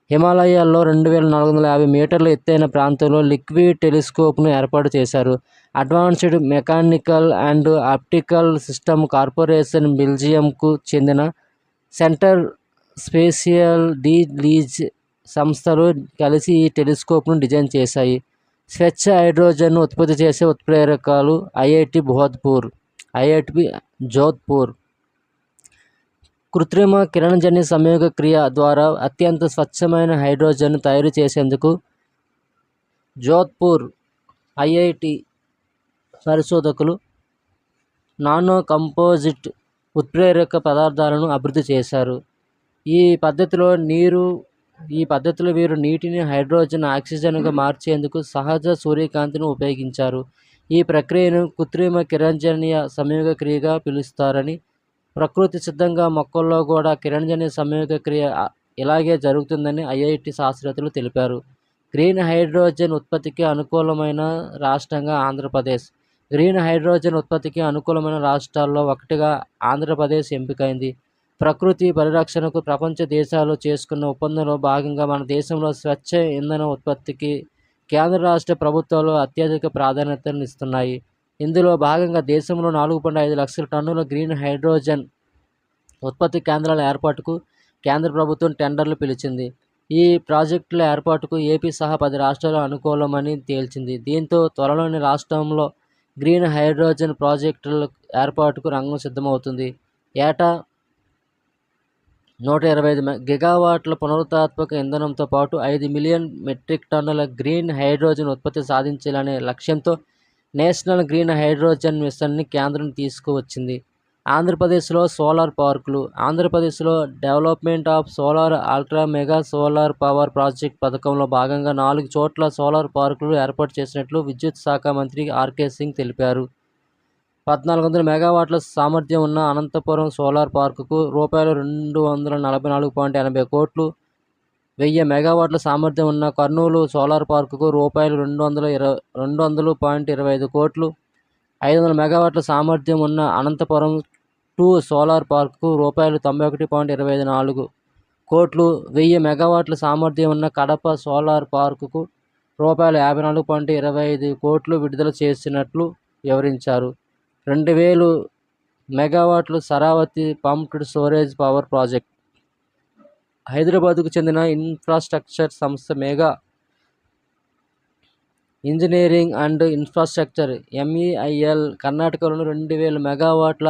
హిమాలయాల్లో 2450 మీటర్ల ఎత్తైన ప్రాంతంలో లిక్విడ్ టెలిస్కోప్ను ఏర్పాటు చేశారు. Advanced mechanical and optical system corporation బెల్జియంకు చెందిన సెంటర్ స్పేషియల్ డి లీజ్ సంస్థలు కలిసి ఈ టెలిస్కోప్ను డిజైన్ చేశాయి. స్వచ్ఛ హైడ్రోజన్ను ఉత్పత్తి చేసే ఉత్ప్రేరకాలు IIT జోధ్పూర్. కృత్రిమ కిరణజన్య సంయోగ క్రియ ద్వారా అత్యంత స్వచ్ఛమైన హైడ్రోజన్ను తయారు చేసేందుకు జోధ్పూర్ IIT పరిశోధకులు నానో కంపోజిట్ ఉత్ప్రేరక పదార్థాలను అభివృద్ధి చేశారు. ఈ పద్ధతిలో వీరు నీటిని హైడ్రోజన్, ఆక్సిజన్గా మార్చేందుకు సహజ సూర్యకాంతిని ఉపయోగించారు. ఈ ప్రక్రియను కృత్రిమ కిరణజన్య సంయోగ క్రియగా పిలుస్తారని, ప్రకృతి సిద్ధంగా మొక్కల్లో కూడా కిరణజన్య సంయోగ క్రియ ఇలాగే జరుగుతుందని ఐఐటి శాస్త్రవేత్తలు తెలిపారు. గ్రీన్ హైడ్రోజన్ ఉత్పత్తికి అనుకూలమైన రాష్ట్రంగా ఆంధ్రప్రదేశ్. గ్రీన్ హైడ్రోజన్ ఉత్పత్తికి అనుకూలమైన రాష్ట్రాల్లో ఒకటిగా ఆంధ్రప్రదేశ్ ఎంపికైంది. ప్రకృతి పరిరక్షణకు ప్రపంచ దేశాలు చేసుకున్న ఒప్పందంలో భాగంగా మన దేశంలో స్వచ్ఛ ఇంధన ఉత్పత్తికి కేంద్ర రాష్ట్ర ప్రభుత్వాలు అత్యధిక ప్రాధాన్యతనిస్తున్నాయి. ఇందులో భాగంగా దేశంలో 4.5 లక్షల టన్నుల గ్రీన్ హైడ్రోజన్ ఉత్పత్తి కేంద్రాల ఏర్పాటుకు కేంద్ర ప్రభుత్వం టెండర్లు పిలిచింది. ఈ ప్రాజెక్టుల ఏర్పాటుకు ఏపీ సహా 10 రాష్ట్రాలు అనుకూలమని తేల్చింది. దీంతో త్వరలోనే రాష్ట్రంలో గ్రీన్ హైడ్రోజన్ ప్రాజెక్టుల ఏర్పాటుకు రంగం సిద్ధమవుతుంది. ఏటా 125 గిగావాట్ల పునరుత్పాదక ఇంధనంతో పాటు 5 మిలియన్ మెట్రిక్ టన్నుల గ్రీన్ హైడ్రోజన్ ఉత్పత్తి సాధించాలనే లక్ష్యంతో నేషనల్ గ్రీన్ హైడ్రోజన్ మిషన్ని కేంద్రం తీసుకువచ్చింది. ఆంధ్రప్రదేశ్లో సోలార్ పార్కులు. ఆంధ్రప్రదేశ్లో development of solar ultra mega solar power project పథకంలో భాగంగా 4 చోట్ల సోలార్ పార్కులు ఏర్పాటు చేసినట్లు విద్యుత్ శాఖ మంత్రి ఆర్కే సింగ్ తెలిపారు. 1400 మెగావాట్ల సామర్థ్యం ఉన్న అనంతపురం సోలార్ పార్కుకు ₹244.80 కోట్లు, 1000 మెగావాట్ల సామర్థ్యం ఉన్న కర్నూలు సోలార్ పార్కుకు ₹200.25 కోట్లు, 500 మెగావాట్ల సామర్థ్యం ఉన్న అనంతపురం 2 సోలార్ పార్కుకు ₹91.24 కోట్లు, 1000 మెగావాట్ల సామర్థ్యం ఉన్న కడప సోలార్ పార్కుకు ₹54.25 కోట్లు విడుదల చేసినట్లు వివరించారు. 2000 మెగావాట్లు Sharavathi pumped storage power project. హైదరాబాద్కు చెందిన ఇన్ఫ్రాస్ట్రక్చర్ సంస్థ mega engineering and infrastructure MEIL కర్ణాటకలోని 2000 మెగావాట్ల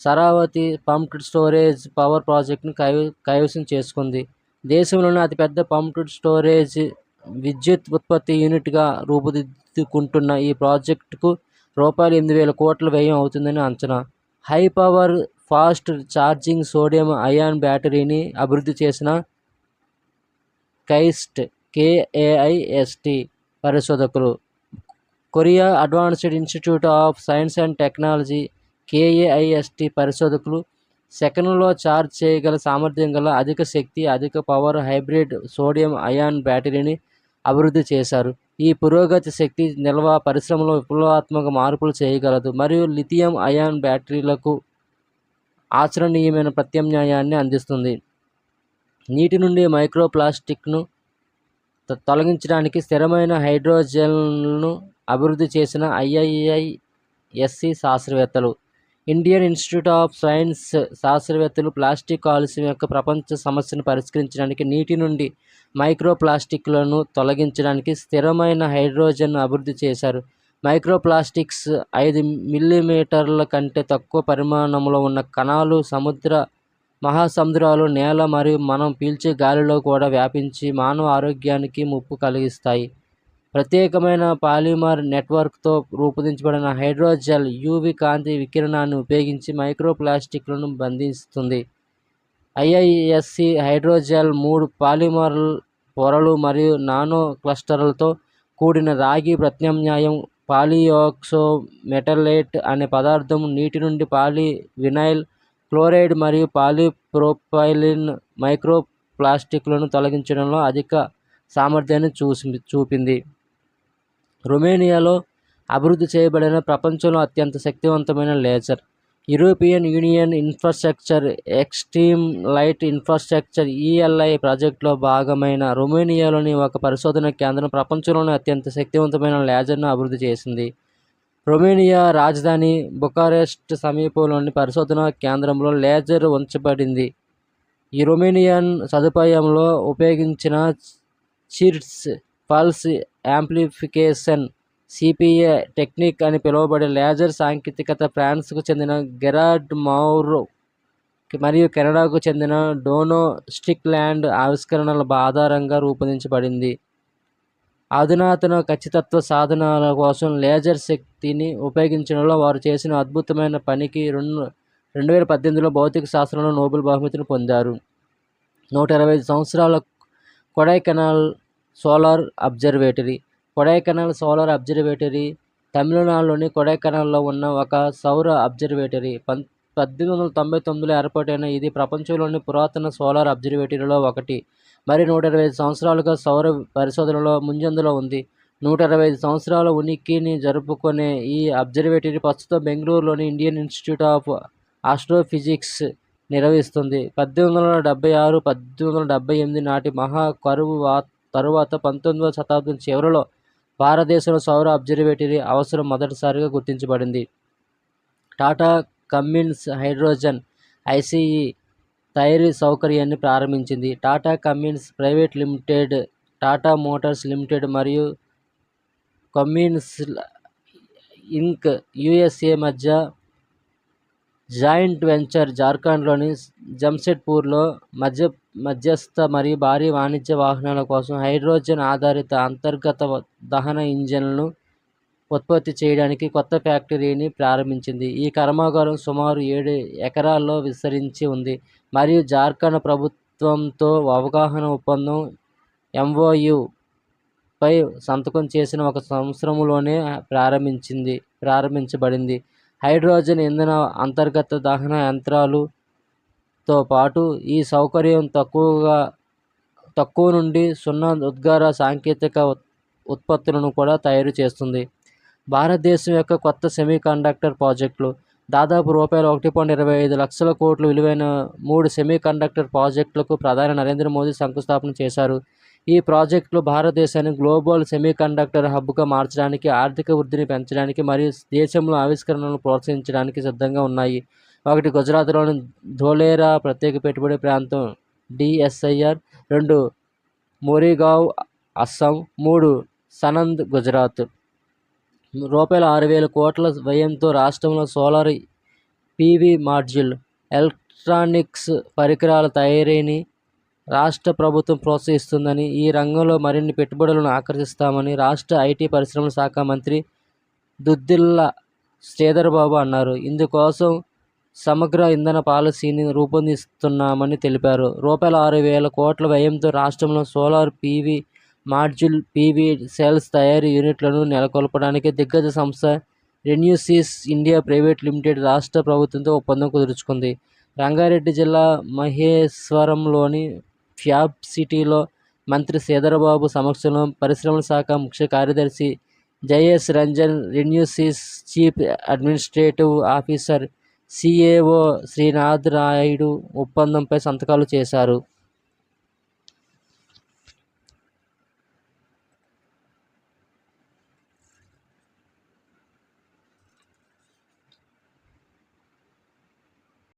శరావతి పంప్డ్ స్టోరేజ్ పవర్ ప్రాజెక్టును కైవసం చేసుకుంది. దేశంలోనే అతిపెద్ద పంప్డ్ స్టోరేజ్ విద్యుత్ ఉత్పత్తి యూనిట్గా రూపుదిద్దుకుంటున్న ఈ ప్రాజెక్టుకు ₹8,000 కోట్ల వ్యయం అవుతుందని అంచనా. High power fast charging sodium ion బ్యాటరీని అభివృద్ధి చేసిన KAIST పరిశోధకులు. Korea advanced institute of science and technology KAIST పరిశోధకులు సెకనులో ఛార్జ్ చేయగల సామర్థ్యం గల అధిక శక్తి, అధిక పవర్ హైబ్రిడ్ సోడియం అయాన్ బ్యాటరీని అభివృద్ధి చేశారు. ఈ పురోగతి శక్తి నిల్వ పరిశ్రమలో విప్లవాత్మక మార్పులు చేయగలదు మరియు లిథియం అయాన్ బ్యాటరీలకు ఆచరణీయమైన ప్రత్యామ్నాయాన్ని అందిస్తుంది. నీటి నుండి మైక్రోప్లాస్టిక్ను తొలగించడానికి స్థిరమైన హైడ్రోజెల్ను అభివృద్ధి చేసిన IISc శాస్త్రవేత్తలు. ఇండియన్ ఇన్స్టిట్యూట్ ఆఫ్ సైన్స్ శాస్త్రవేత్తలు ప్లాస్టిక్ కాలుష్యం యొక్క ప్రపంచ సమస్యను పరిష్కరించడానికి నీటి నుండి మైక్రోప్లాస్టిక్లను తొలగించడానికి స్థిరమైన హైడ్రోజన్ను అభివృద్ధి చేశారు. మైక్రోప్లాస్టిక్స్ 5 మిల్లీమీటర్ల కంటే తక్కువ పరిమాణంలో ఉన్న కణాలు మహాసముద్రాలు, నేల మరియు మనం పీల్చే గాలిలో కూడా వ్యాపించి మానవ ఆరోగ్యానికి ముప్పు కలిగిస్తాయి. ప్రత్యేకమైన పాలిమర్ నెట్వర్క్తో రూపొందించబడిన హైడ్రోజెల్ UV కాంతి వికిరణాన్ని ఉపయోగించి మైక్రోప్లాస్టిక్లను బంధిస్తుంది. IISc హైడ్రోజెల్ 3 పాలిమర్ పొరలు మరియు నానో క్లస్టర్లతో కూడిన రాగి ప్రత్యామ్నాయం. పాలియాక్సోమెటలేట్ అనే పదార్థం నీటి నుండి పాలివినైల్ క్లోరైడ్ మరియు పాలిప్రోపైలిన్ మైక్రోప్లాస్టిక్లను తొలగించడంలో అధిక సామర్థ్యాన్ని చూపింది. రొమేనియాలో అభివృద్ధి చేయబడిన ప్రపంచంలో అత్యంత శక్తివంతమైన laser. European union infrastructure extreme light infrastructure ELI ప్రాజెక్టులో భాగమైన రొమేనియాలోని ఒక పరిశోధన కేంద్రం ప్రపంచంలోని అత్యంత శక్తివంతమైన లేజర్ను అభివృద్ధి చేసింది. రొమేనియా రాజధాని బుకారెస్ట్ సమీపంలోని పరిశోధనా కేంద్రంలో లేజర్ ఉంచబడింది. ఈ రొమేనియన్ సదుపాయంలో ఉపయోగించిన చిర్స్ పల్స్ యాంప్లిఫికేషన్ CPA టెక్నిక్ అని పిలువబడే లేజర్ సాంకేతికత ఫ్రాన్స్కు చెందిన గెరార్డ్ మౌరో మరియు కెనడాకు చెందిన డోనో స్ట్రిక్లాండ్ ఆవిష్కరణల ఆధారంగా రూపొందించబడింది. అధునాతన ఖచ్చితత్వ సాధనాల కోసం లేజర్ శక్తిని ఉపయోగించడంలో వారు చేసిన అద్భుతమైన పనికి 2018లో భౌతిక శాస్త్రంలో నోబెల్ బహుమతిని పొందారు. 125 సంవత్సరాల Kodaikanal solar observatory. Kodaikanal solar observatory తమిళనాడులోని కొడైకెనాల్లో ఉన్న ఒక సౌర అబ్జర్వేటరీ. 1899లో ఏర్పాటైన ఇది ప్రపంచంలోని పురాతన సోలార్ అబ్జర్వేటరీలో ఒకటి. మరి 125 సంవత్సరాలుగా సౌర పరిశోధనలో ముంజంజలో ఉంది. 125 సంవత్సరాల ఉనికిని జరుపుకునే ఈ అబ్జర్వేటరీ ప్రస్తుతం బెంగళూరులోని ఇండియన్ ఇన్స్టిట్యూట్ ఆఫ్ ఆస్ట్రోఫిజిక్స్ నిర్వహిస్తుంది. 1876, 1878 నాటి మహా కరువు తరువాత 19వ శతాబ్దం చివరిలో భారతదేశంలో సౌర అబ్జర్వేటరీ అవసరం మొదటిసారిగా గుర్తించబడింది. టాటా కమ్మిన్స్ హైడ్రోజన్ ఐసిఈ తయారీ సౌకర్యాన్ని ప్రారంభించింది. Tata Cummins private limited, Tata Motors limited మరియు కమ్మిన్స్ ఇంక్ యుఎస్ఏ మధ్య జాయింట్ వెంచర్ జార్ఖండ్లోని జంషెడ్పూర్లో మధ్యస్థ మరియు భారీ వాణిజ్య వాహనాల కోసం హైడ్రోజన్ ఆధారిత అంతర్గత దహన ఇంజిన్లను ఉత్పత్తి చేయడానికి కొత్త ఫ్యాక్టరీని ప్రారంభించింది. ఈ కర్మాగారం సుమారు 7 ఎకరాల్లో విస్తరించి ఉంది మరియు జార్ఖండ్ ప్రభుత్వంతో అవగాహన ఒప్పందం ఎంఓయు పై సంతకం చేసిన 1 సంవత్సరంలోనే ప్రారంభించబడింది. హైడ్రోజన్ ఇంధన అంతర్గత దహన యంత్రాలతో పాటు ఈ సౌకర్యం తక్కువ నుండి సున్నా ఉద్గార సాంకేతిక ఉత్పత్తులను కూడా తయారు చేస్తుంది. భారతదేశం యొక్క కొత్త సెమీకండక్టర్ ప్రాజెక్టులు. దాదాపు రూపాయలు 1.25 లక్షల కోట్ల విలువైన 3 సెమీకండక్టర్ ప్రాజెక్టులకు ప్రధాని నరేంద్ర మోదీ శంకుస్థాపన చేశారు. ఈ ప్రాజెక్టులు భారతదేశాన్ని గ్లోబల్ సెమీకండక్టర్ హబ్గా మార్చడానికి, ఆర్థిక వృద్ధిని పెంచడానికి మరియు దేశంలో ఆవిష్కరణలను ప్రోత్సహించడానికి సిద్ధంగా ఉన్నాయి. 1 గుజరాత్లోని ధోలేరా ప్రత్యేక పెట్టుబడి ప్రాంతం డిఎస్ఐఆర్, 2 మోరిగావ్ అస్సాం, 3 సనంద్ గుజరాత్. రూపాయలు 6,000 కోట్ల వ్యయంతో రాష్ట్రంలో సోలార్ పీవీ మాడ్యూల్, ఎలక్ట్రానిక్స్ పరికరాల తయారీని రాష్ట్ర ప్రభుత్వం ప్రోత్సహిస్తుందని, ఈ రంగంలో మరిన్ని పెట్టుబడులను ఆకర్షిస్తామని రాష్ట్ర ఐటీ పరిశ్రమల శాఖ మంత్రి దుద్దిల్ల శ్రీధర్బాబు అన్నారు. ఇందుకోసం సమగ్ర ఇంధన పాలసీని రూపొందిస్తున్నామని తెలిపారు. రూపాయలు 6,000 కోట్ల వ్యయంతో రాష్ట్రంలో solar PV module, PV cells తయారీ యూనిట్లను నెలకొల్పడానికి దిగ్గజ సంస్థ రెన్యూసిస్ ఇండియా ప్రైవేట్ లిమిటెడ్ రాష్ట్ర ప్రభుత్వంతో ఒప్పందం కుదుర్చుకుంది. రంగారెడ్డి జిల్లా మహేశ్వరంలోని ఫ్యాబ్ సిటీలో మంత్రి శ్రీధర్బాబు సమక్షంలో పరిశ్రమల శాఖ ముఖ్య కార్యదర్శి Jayesh Ranjan, RenewSys chief administrative officer CAO Srinath Naidu ఒప్పందంపై సంతకాలు చేశారు.